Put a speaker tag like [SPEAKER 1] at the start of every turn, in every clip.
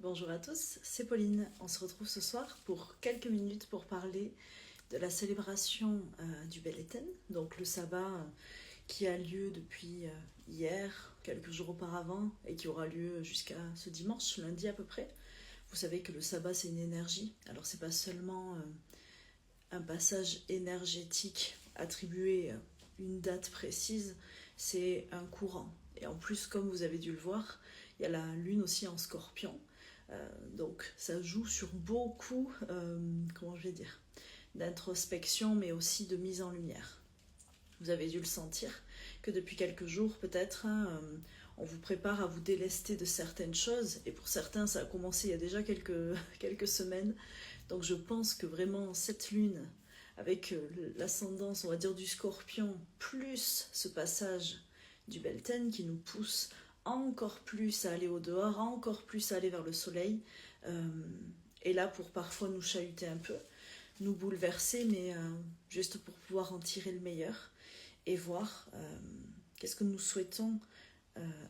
[SPEAKER 1] Bonjour à tous, c'est Pauline. On se retrouve ce soir pour quelques minutes pour parler de la célébration du Bel Eten, donc le sabbat qui a lieu depuis hier, quelques jours auparavant, et qui aura lieu jusqu'à ce dimanche, lundi à peu près. Vous savez que le sabbat c'est une énergie, alors c'est pas seulement un passage énergétique attribué à une date précise, c'est un courant. Et en plus, comme vous avez dû le voir, il y a la lune aussi en scorpion. Donc ça joue sur beaucoup, comment je vais dire, d'introspection, mais aussi de mise en lumière. Vous avez dû le sentir que depuis quelques jours, peut-être, on vous prépare à vous délester de certaines choses. Et pour certains, ça a commencé il y a déjà quelques semaines. Donc je pense que vraiment cette lune, avec l'ascendance, on va dire, du scorpion, plus ce passage du Belten qui nous pousse encore plus à aller au dehors, encore plus à aller vers le soleil, et là pour parfois nous chahuter un peu, nous bouleverser, mais juste pour pouvoir en tirer le meilleur et voir qu'est-ce que nous souhaitons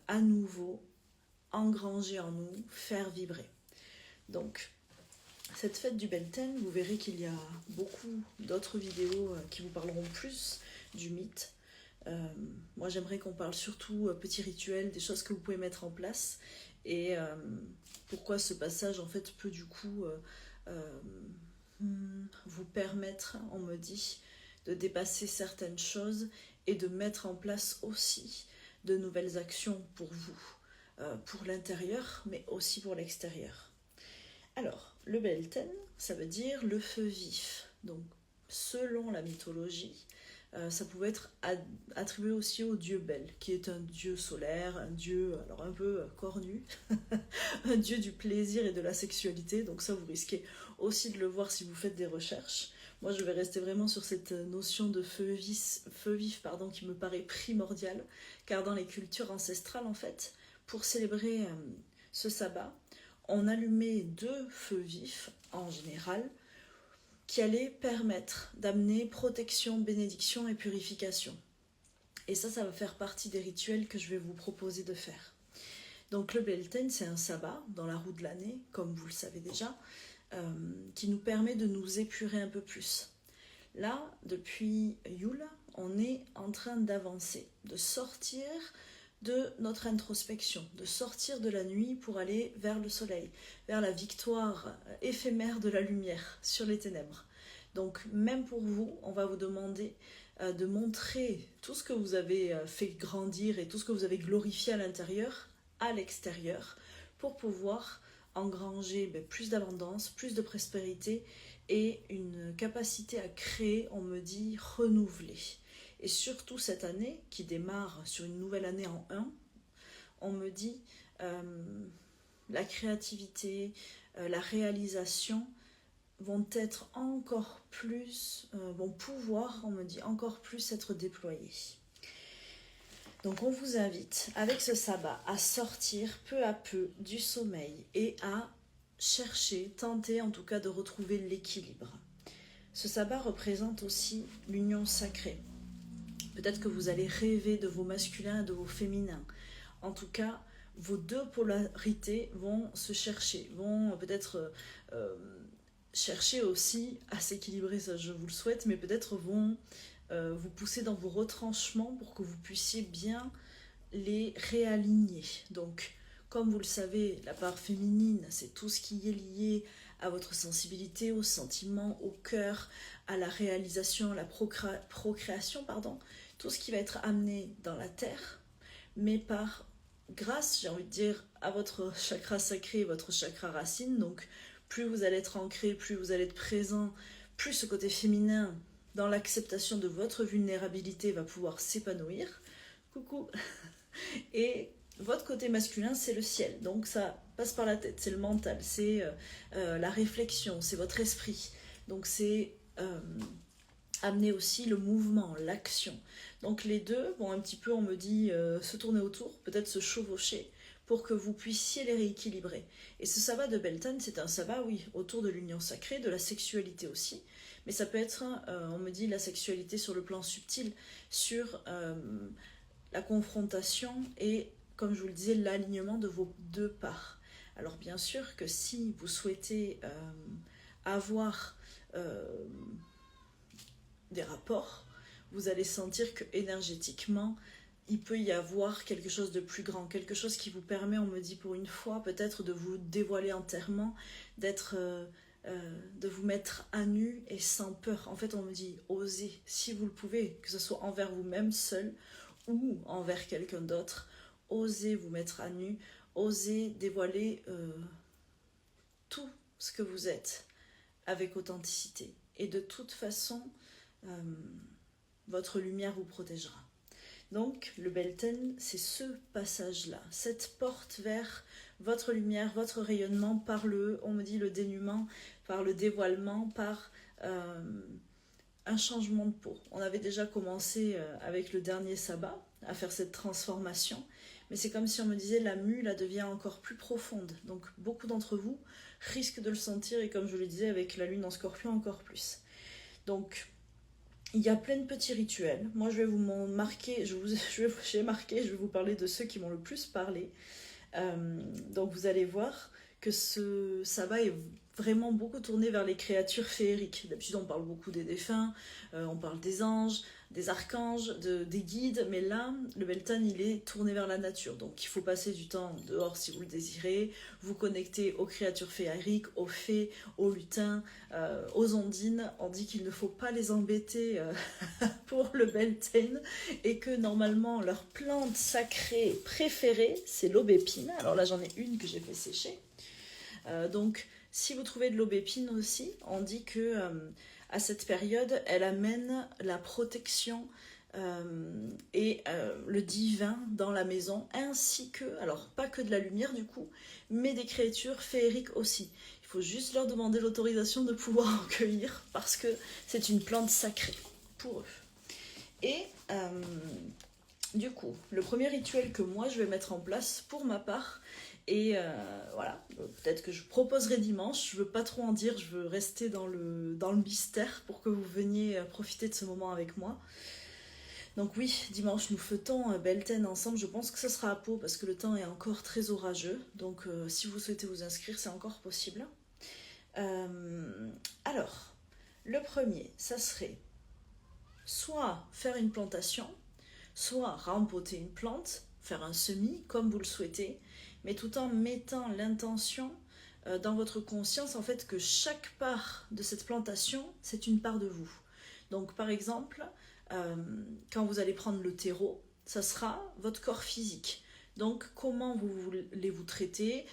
[SPEAKER 1] à nouveau engranger en nous, faire vibrer. Donc cette fête du Belten, vous verrez qu'il y a beaucoup d'autres vidéos qui vous parleront plus du mythe. Moi j'aimerais qu'on parle surtout petits rituels, des choses que vous pouvez mettre en place et pourquoi ce passage en fait peut du coup vous permettre, on me dit, de dépasser certaines choses et de mettre en place aussi de nouvelles actions pour vous, pour l'intérieur mais aussi pour l'extérieur. Alors, le Belten, ça veut dire le feu vif. Donc, selon la mythologie, ça pouvait être attribué aussi au dieu Bel, qui est un dieu solaire, un dieu alors un peu cornu, un dieu du plaisir et de la sexualité. Donc ça, vous risquez aussi de le voir si vous faites des recherches. Moi, je vais rester vraiment sur cette notion de feu vif, qui me paraît primordiale, car dans les cultures ancestrales, en fait, pour célébrer ce sabbat, on allumait 2 feux vifs en général qui allaient permettre d'amener protection, bénédiction et purification. Et ça va faire partie des rituels que je vais vous proposer de faire. Donc le Belten, c'est un sabbat dans la roue de l'année, comme vous le savez déjà, qui nous permet de nous épurer un peu plus. Là, depuis Yule, on est en train d'avancer, de sortir de notre introspection, de sortir de la nuit pour aller vers le soleil, vers la victoire éphémère de la lumière sur les ténèbres. Donc même pour vous, on va vous demander de montrer tout ce que vous avez fait grandir et tout ce que vous avez glorifié à l'intérieur, à l'extérieur, pour pouvoir engranger plus d'abondance, plus de prospérité et une capacité à créer, on me dit, renouvelée. Et surtout cette année, qui démarre sur une nouvelle année en 1, on me dit la créativité, la réalisation vont être encore plus, vont pouvoir, on me dit, encore plus être déployées. Donc on vous invite, avec ce sabbat, à sortir peu à peu du sommeil et à chercher, tenter en tout cas de retrouver l'équilibre. Ce sabbat représente aussi l'union sacrée. Peut-être que vous allez rêver de vos masculins et de vos féminins. En tout cas, vos 2 polarités vont se chercher, vont peut-être chercher aussi à s'équilibrer, ça je vous le souhaite, mais peut-être vont vous pousser dans vos retranchements pour que vous puissiez bien les réaligner. Donc, comme vous le savez, la part féminine, c'est tout ce qui est lié à votre sensibilité, aux sentiments, au cœur, à la réalisation, à la procréation, tout ce qui va être amené dans la terre, mais par grâce, j'ai envie de dire, à votre chakra sacré, votre chakra racine. Donc, plus vous allez être ancré, plus vous allez être présent, plus ce côté féminin, dans l'acceptation de votre vulnérabilité, va pouvoir s'épanouir. Coucou. Et votre côté masculin, c'est le ciel, donc ça passe par la tête, c'est le mental, c'est la réflexion, c'est votre esprit, donc c'est amener aussi le mouvement, l'action. Donc les deux vont un petit peu, on me dit, se tourner autour, peut-être se chevaucher, pour que vous puissiez les rééquilibrer. Et ce sabbat de Belten, c'est un sabbat, oui, autour de l'union sacrée, de la sexualité aussi, mais ça peut être, on me dit, la sexualité sur le plan subtil, sur la confrontation et, comme je vous le disais, l'alignement de vos 2 parts. Alors bien sûr que si vous souhaitez avoir des rapports, vous allez sentir que énergétiquement, il peut y avoir quelque chose de plus grand, quelque chose qui vous permet, on me dit pour une fois, peut-être de vous dévoiler entièrement, de vous mettre à nu et sans peur. En fait, on me dit, osez, si vous le pouvez, que ce soit envers vous-même seul ou envers quelqu'un d'autre, osez vous mettre à nu, osez dévoiler tout ce que vous êtes avec authenticité. Et de toute façon, votre lumière vous protégera. Donc, le Beltane, c'est ce passage-là, cette porte vers votre lumière, votre rayonnement par on me dit le dénuement, par le dévoilement, par un changement de peau. On avait déjà commencé avec le dernier sabbat à faire cette transformation, mais c'est comme si on me disait la mue là devient encore plus profonde. Donc, beaucoup d'entre vous risquent de le sentir, et comme je le disais avec la lune en Scorpion, encore plus. Donc, il y a plein de petits rituels. Moi, je vais vous marquer, je vais vous parler de ceux qui m'ont le plus parlé. Donc, vous allez voir que ce sabbat est vraiment beaucoup tourné vers les créatures féeriques. D'habitude, on parle beaucoup des défunts, on parle des anges, des archanges, des guides, mais là, le Beltane, il est tourné vers la nature. Donc, il faut passer du temps dehors si vous le désirez, vous connecter aux créatures féeriques, aux fées, aux lutins, aux ondines. On dit qu'il ne faut pas les embêter pour le Beltane et que normalement, leur plante sacrée préférée, c'est l'aubépine. Alors là, j'en ai une que j'ai fait sécher. Donc, si vous trouvez de l'aubépine aussi, on dit que à cette période, elle amène la protection et le divin dans la maison, ainsi que, alors pas que de la lumière du coup, mais des créatures féeriques aussi. Il faut juste leur demander l'autorisation de pouvoir en cueillir, parce que c'est une plante sacrée pour eux. Et du coup, le premier rituel que moi je vais mettre en place pour ma part, et voilà, peut-être que je proposerai dimanche, je veux pas trop en dire, je veux rester dans le mystère pour que vous veniez profiter de ce moment avec moi. Donc oui, dimanche nous fêtons Beltane ensemble, je pense que ce sera à Pau parce que le temps est encore très orageux, donc si vous souhaitez vous inscrire, c'est encore possible. Alors, le premier, ça serait soit faire une plantation, soit rempoter une plante, faire un semis comme vous le souhaitez, mais tout en mettant l'intention dans votre conscience en fait que chaque part de cette plantation, c'est une part de vous. Donc par exemple, quand vous allez prendre le terreau, ça sera votre corps physique. Donc comment vous voulez vous traiter,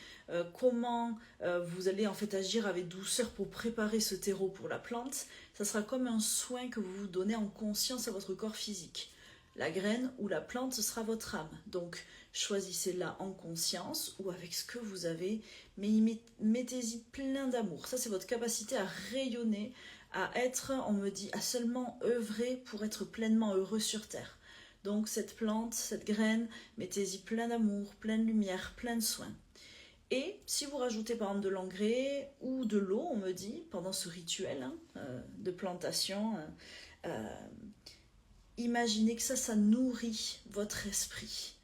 [SPEAKER 1] comment vous allez en fait agir avec douceur pour préparer ce terreau pour la plante, ça sera comme un soin que vous vous donnez en conscience à votre corps physique. La graine ou la plante, ce sera votre âme. Donc, choisissez-la en conscience ou avec ce que vous avez, mais mettez-y plein d'amour. Ça, c'est votre capacité à rayonner, à être, on me dit, à seulement œuvrer pour être pleinement heureux sur Terre. Donc, cette plante, cette graine, mettez-y plein d'amour, plein de lumière, plein de soin. Et si vous rajoutez par exemple de l'engrais ou de l'eau, on me dit, pendant ce rituel de plantation, imaginez que ça nourrit votre esprit.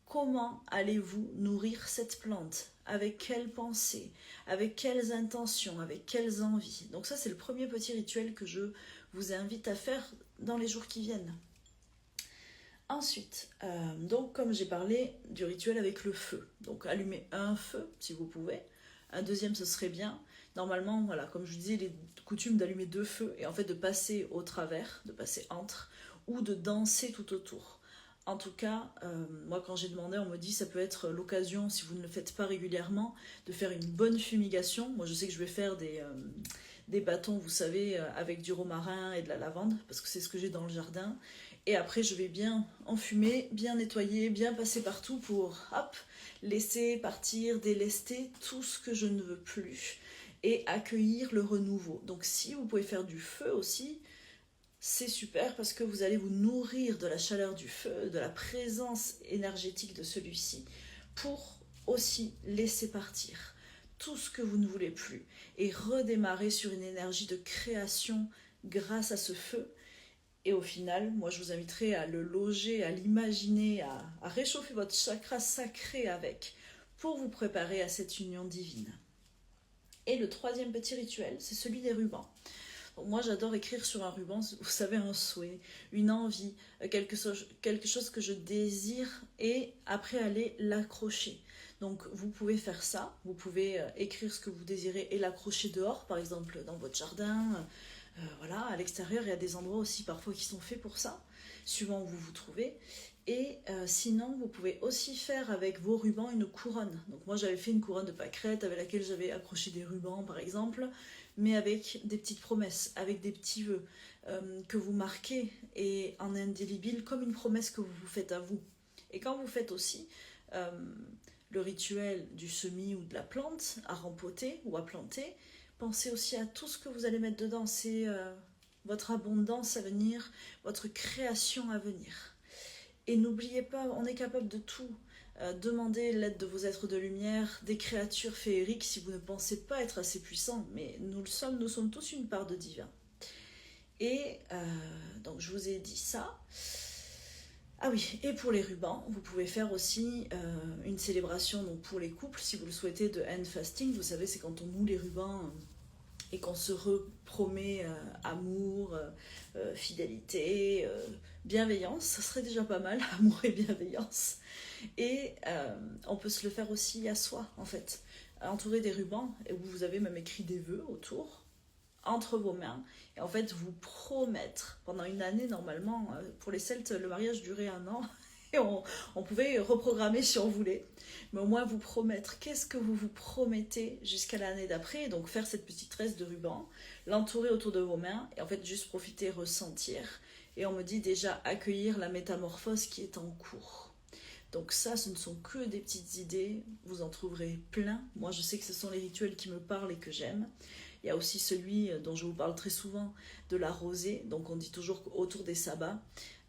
[SPEAKER 1] Comment allez-vous nourrir cette plante? Avec quelles pensées? Avec quelles intentions? Avec quelles envies? Donc ça, c'est le premier petit rituel que je vous invite à faire dans les jours qui viennent. Ensuite, donc comme j'ai parlé du rituel avec le feu, donc allumez un feu si vous pouvez, un deuxième ce serait bien. Normalement, voilà, comme je vous disais, il est coutume d'allumer 2 feux et en fait de passer au travers, de passer entre, ou de danser tout autour. En tout cas, moi quand j'ai demandé, on me dit ça peut être l'occasion, si vous ne le faites pas régulièrement, de faire une bonne fumigation. Moi je sais que je vais faire des bâtons, vous savez, avec du romarin et de la lavande, parce que c'est ce que j'ai dans le jardin. Et après, je vais bien enfumer, bien nettoyer, bien passer partout pour, hop, laisser partir, délester tout ce que je ne veux plus et accueillir le renouveau. Donc si vous pouvez faire du feu aussi, c'est super parce que vous allez vous nourrir de la chaleur du feu, de la présence énergétique de celui-ci pour aussi laisser partir tout ce que vous ne voulez plus et redémarrer sur une énergie de création grâce à ce feu. Et au final, moi je vous inviterai à le loger, à l'imaginer, à réchauffer votre chakra sacré avec, pour vous préparer à cette union divine. Et le troisième petit rituel, c'est celui des rubans. Donc moi, j'adore écrire sur un ruban, vous savez, un souhait, une envie, quelque chose que je désire, et après aller l'accrocher. Donc vous pouvez faire ça, vous pouvez écrire ce que vous désirez et l'accrocher dehors, par exemple dans votre jardin, voilà, à l'extérieur. Il y a des endroits aussi parfois qui sont faits pour ça, suivant où vous vous trouvez. Et sinon, vous pouvez aussi faire avec vos rubans une couronne. Donc moi, j'avais fait une couronne de pâquerettes avec laquelle j'avais accroché des rubans, par exemple, mais avec des petites promesses, avec des petits vœux que vous marquez et en indélébile, comme une promesse que vous vous faites à vous. Et quand vous faites aussi le rituel du semis ou de la plante à rempoter ou à planter, pensez aussi à tout ce que vous allez mettre dedans. C'est votre abondance à venir, votre création à venir. Et n'oubliez pas, on est capable de tout. Demandez l'aide de vos êtres de lumière, des créatures féeriques si vous ne pensez pas être assez puissant, mais nous sommes tous une part de divin. Et donc je vous ai dit ça. Ah oui, et pour les rubans, vous pouvez faire aussi une célébration donc pour les couples, si vous le souhaitez, de hand fasting. Vous savez, c'est quand on noue les rubans et qu'on se repromet amour, fidélité, bienveillance. Ça serait déjà pas mal, amour et bienveillance. Et on peut se le faire aussi à soi, en fait, entouré des rubans, et vous avez même écrit des vœux autour, entre vos mains, et en fait vous promettre pendant une année. Normalement, pour les Celtes, le mariage durait 1 an, et on pouvait reprogrammer si on voulait, mais au moins vous promettre. Qu'est-ce que vous vous promettez jusqu'à l'année d'après? Donc faire cette petite tresse de ruban, l'entourer autour de vos mains, et en fait juste profiter, ressentir, et on me dit déjà accueillir la métamorphose qui est en cours. Donc ça, ce ne sont que des petites idées, vous en trouverez plein. Moi, je sais que ce sont les rituels qui me parlent et que j'aime. Il y a aussi celui dont je vous parle très souvent, de la rosée. Donc on dit toujours autour des sabbats.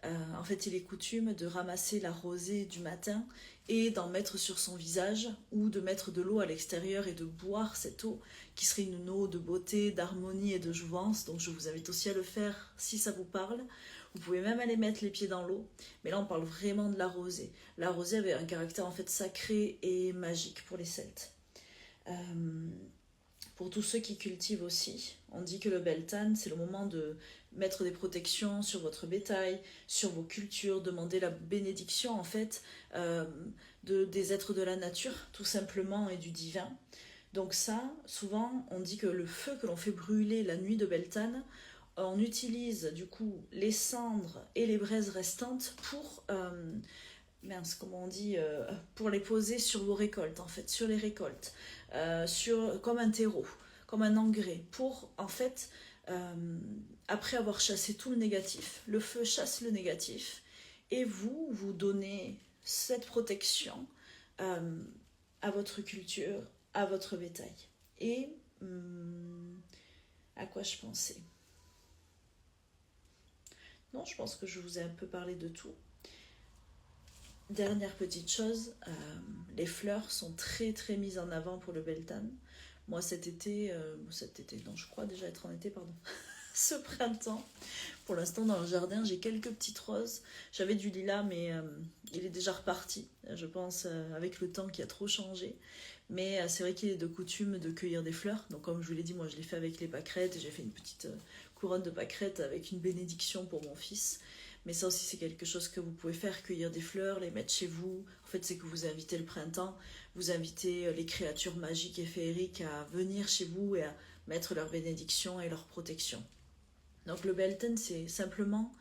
[SPEAKER 1] En fait, il est coutume de ramasser la rosée du matin et d'en mettre sur son visage, ou de mettre de l'eau à l'extérieur et de boire cette eau, qui serait une eau de beauté, d'harmonie et de jouvence. Donc je vous invite aussi à le faire si ça vous parle. Vous pouvez même aller mettre les pieds dans l'eau, mais là on parle vraiment de la rosée. La rosée avait un caractère en fait sacré et magique pour les Celtes. Pour tous ceux qui cultivent aussi, on dit que le Beltane, c'est le moment de mettre des protections sur votre bétail, sur vos cultures, demander la bénédiction en fait des êtres de la nature, tout simplement, et du divin. Donc ça, souvent, on dit que le feu que l'on fait brûler la nuit de Beltane, on utilise du coup les cendres et les braises restantes pour, comment on dit, pour les poser sur vos récoltes, en fait, sur les récoltes, comme un terreau, comme un engrais, pour en fait, après avoir chassé tout le négatif, le feu chasse le négatif, et vous donnez cette protection à votre culture, à votre bétail. Et à quoi je pensais? Non, je pense que je vous ai un peu parlé de tout. Dernière petite chose, les fleurs sont très très mises en avant pour le Beltane. Moi cet été, non, je crois déjà être en été, pardon, ce printemps, pour l'instant dans le jardin, j'ai quelques petites roses. J'avais du lilas, mais il est déjà reparti, je pense, avec le temps qui a trop changé. Mais c'est vrai qu'il est de coutume de cueillir des fleurs. Donc comme je vous l'ai dit, moi je l'ai fait avec les pâquerettes, j'ai fait une petite couronne de pâquerettes avec une bénédiction pour mon fils. Mais ça aussi, c'est quelque chose que vous pouvez faire, cueillir des fleurs, les mettre chez vous. En fait, c'est que vous invitez le printemps, vous invitez les créatures magiques et féeriques à venir chez vous et à mettre leur bénédiction et leur protection. Donc le Beltane, c'est simplement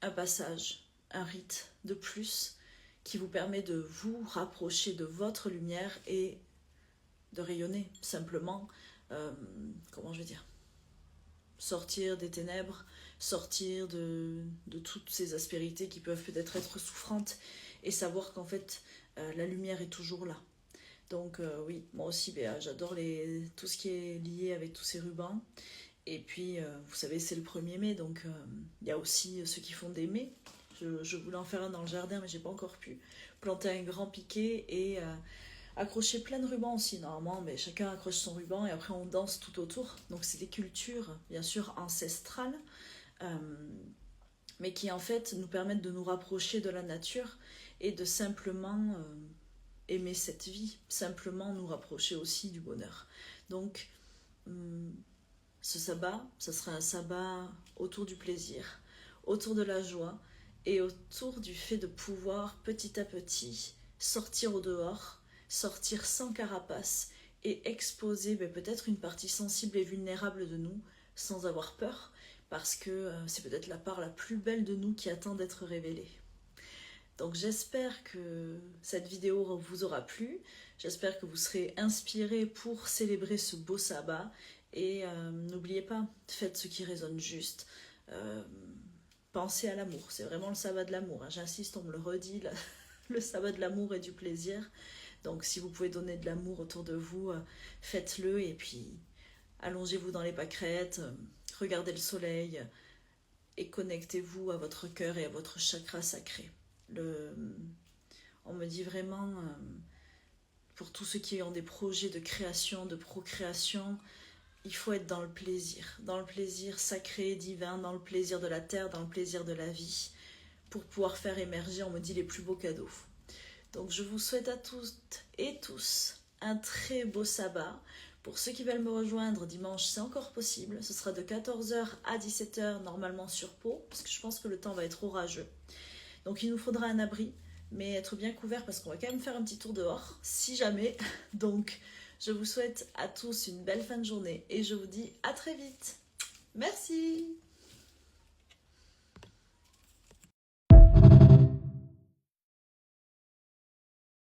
[SPEAKER 1] un passage, un rite de plus qui vous permet de vous rapprocher de votre lumière et de rayonner simplement, comment je vais dire, sortir des ténèbres, sortir de toutes ces aspérités qui peuvent peut-être être souffrantes, et savoir qu'en fait la lumière est toujours là. Donc oui, moi aussi j'adore tout ce qui est lié avec tous ces rubans. Et puis vous savez, c'est le 1er mai, donc il y a aussi ceux qui font des mets. Je voulais en faire un dans le jardin, mais j'ai pas encore pu. Planter un grand piquet et accrocher plein de rubans aussi. Normalement, mais chacun accroche son ruban et après on danse tout autour. Donc c'est des cultures, bien sûr, ancestrales, mais qui en fait nous permettent de nous rapprocher de la nature et de simplement aimer cette vie, simplement nous rapprocher aussi du bonheur. Donc, ce sabbat, ce sera un sabbat autour du plaisir, autour de la joie et autour du fait de pouvoir petit à petit sortir au dehors, sortir sans carapace et exposer peut-être une partie sensible et vulnérable de nous sans avoir peur, parce que c'est peut-être la part la plus belle de nous qui attend d'être révélée. Donc j'espère que cette vidéo vous aura plu, j'espère que vous serez inspirés pour célébrer ce beau sabbat, et n'oubliez pas, faites ce qui résonne juste. Pensez à l'amour, c'est vraiment le sabbat de l'amour, hein. J'insiste, on me le redit, le sabbat de l'amour et du plaisir. Donc si vous pouvez donner de l'amour autour de vous, faites-le, et puis allongez-vous dans les pâquerettes, regardez le soleil et connectez-vous à votre cœur et à votre chakra sacré. On me dit vraiment, pour tous ceux qui ont des projets de création, de procréation, il faut être dans le plaisir sacré, divin, dans le plaisir de la terre, dans le plaisir de la vie, pour pouvoir faire émerger, on me dit, les plus beaux cadeaux. Donc je vous souhaite à toutes et tous un très beau sabbat. Pour ceux qui veulent me rejoindre, dimanche c'est encore possible, ce sera de 14h à 17h normalement sur Pau, parce que je pense que le temps va être orageux. Donc il nous faudra un abri, mais être bien couvert parce qu'on va quand même faire un petit tour dehors, si jamais. Donc je vous souhaite à tous une belle fin de journée et je vous dis à très vite. Merci.